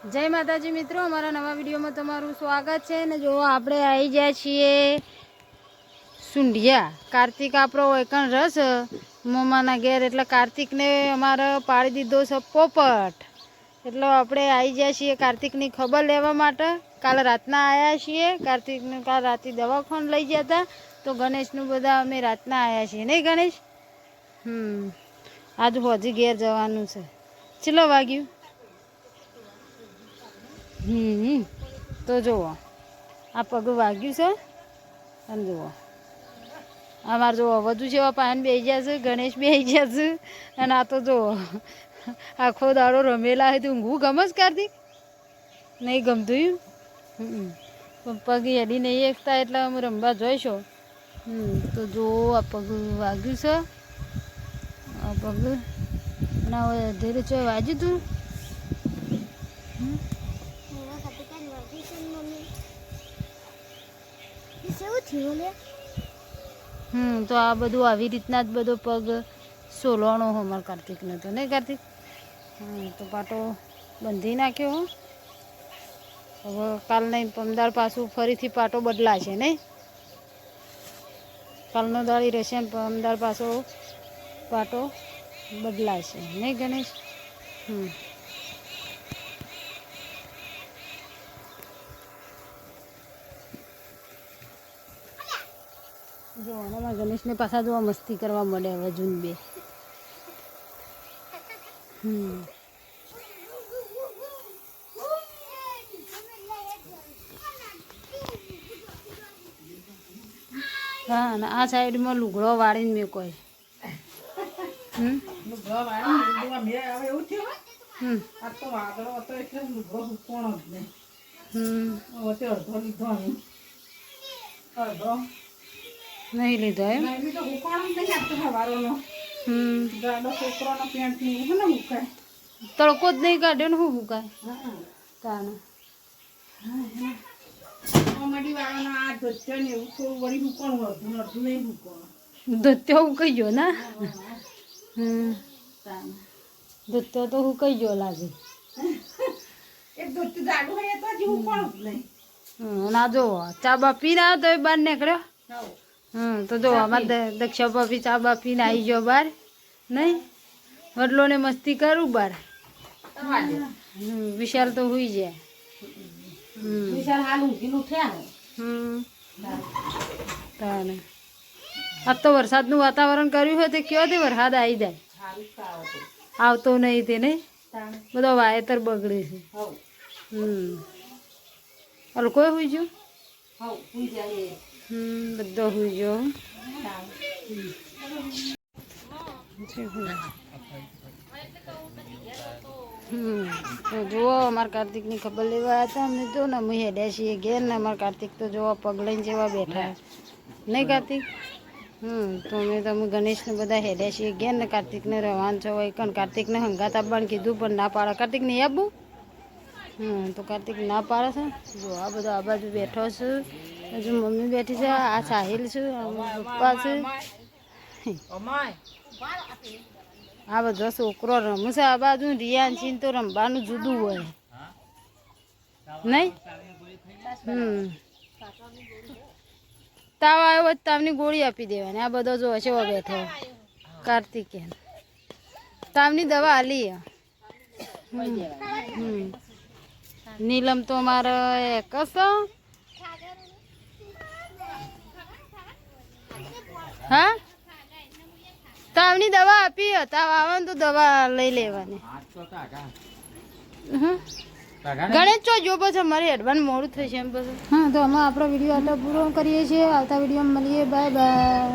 જય માતાજી મિત્રો, અમારા નવા વિડીયોમાં તમારું સ્વાગત છે ને જો આપણે આવી ગયા છીએ સુંઢિયા. કાર્તિક આપણો એકણ રસ મમ્માના ઘેર એટલે કાર્તિકને અમારે પાડી દીધો છે પોપટ. એટલે આપણે આવી ગયા છીએ કાર્તિકની ખબર લેવા માટે. કાલે રાતના આવ્યા છીએ. કાર્તિકને કાલ રાતે દવાખાને લઈ ગયા હતા તો ગણેશનું બધા અમે રાતના આવ્યા છીએ નહીં ગણેશ? આજ હોજી ઘેર જવાનું છે. ચલો વાગ્યું તો જુઓ આ પગ વાગ્યું છે અને જુઓ અમારે જુઓ વધુ છે પાન બેસી ગયા છે, ગણેશ બેસી ગયા છે અને આ તો જુઓ આખો દાડો રમેલા હોય તો ઊંઘવું ગમે જ કાર્તિક? નહીં ગમતું પણ પગ હેડી નહીં એકતા એટલે અમે રમવા જોઈશો. તો જુઓ આ પગ વાગ્યું છે, આ પગ ના હોય ધીરે છે વાગ્યું તું. તો આ બધું આવી રીતના જ બધો પગ સોલવાનો હો અમારા કાર્તિકને તો નહીં કાર્તિક? તો પાટો બંધી નાખ્યો. હવે કાલ નહીં પમદાર પાછું ફરીથી પાટો બદલાશે નહીં? કાલનો દાળી રહેશે ને પમદાર પાછો પાટો બદલાશે નહીં ગણેશ? જો આમાં ગણેશને પાછા જોવા મસ્તી કરવા મળે હવે જૂન બે. હા ને આ સાઈડમાં લુગડો વાળીને મેં કોઈ નહીં લીધો એમ? તડકો જ નહીં કાઢ્યો ને શું હુકાય તાને? ધોત્યો હુકાઈ ગયો ને? ધોત્યો તો હુકાઈ ગયો લાગે. ના જો ચા બા પીને આવ્યો તો એ બહાર નીકળ્યો. તો જો અમારે દક્ષા ભાભી ચા બા પીને આવી ગયો બહાર નહીં? વડલો ને મસ્તી કરું બહાર. વિશાલ તો હુઈ જાય. આજ તો વરસાદનું વાતાવરણ કર્યું હોય તો કયો તે વરસાદ આવી જાય. આવતો નહીં તે નહીં? બધો વાયતર બગડે છે. હલકો હુઈ ગયો? બધો હુઈ ગયો. તો જુઓ અમારા કાર્તિકની ખબર લેવા હતા અમને. જો ને અમે હેડ્યા છીએ ઘેર ને અમારા કાર્તિક તો જોવા પગ લઈને જેવા બેઠા નહીં કાર્તિક? તો અમે ગણેશને બધા હેડ્યા છીએ ઘેર ને કાર્તિકને રવાન છો હોય કણ કાર્તિકને હંગાત આપવાનું કીધું પણ ના પાડે. કાર્તિક નહીં આપવું? તો કાર્તિક ના પાડે છે. જો આ બધો આ બાજુ બેઠો છે, હજુ મમ્મી બેઠી છે, આ સાહિલ છે, પપ્પા છે, આ બધો છોકરો રમે છે. આ બાજુ રિયાન છે તો રમવાનું જુદું હોય નહીં? તાવ આવ્યો હોય તાવની ગોળી આપી દેવાની. આ બધો જો છે બેઠો કાર્તિકે તાવની દવા આલી. નીલમ તો મારે કસ હા તાવની દવા આપી. તાવ આવે ને તો દવા લઈ લેવાની. ગણેશ ચો જો પછી અમારે હેડવાનું મોડું થશે એમ પછી. તો અમે આપણો વિડીયો આટલો પૂરો કરીએ છીએ. આવતા વિડીયોમાં મળીએ. Bye bye.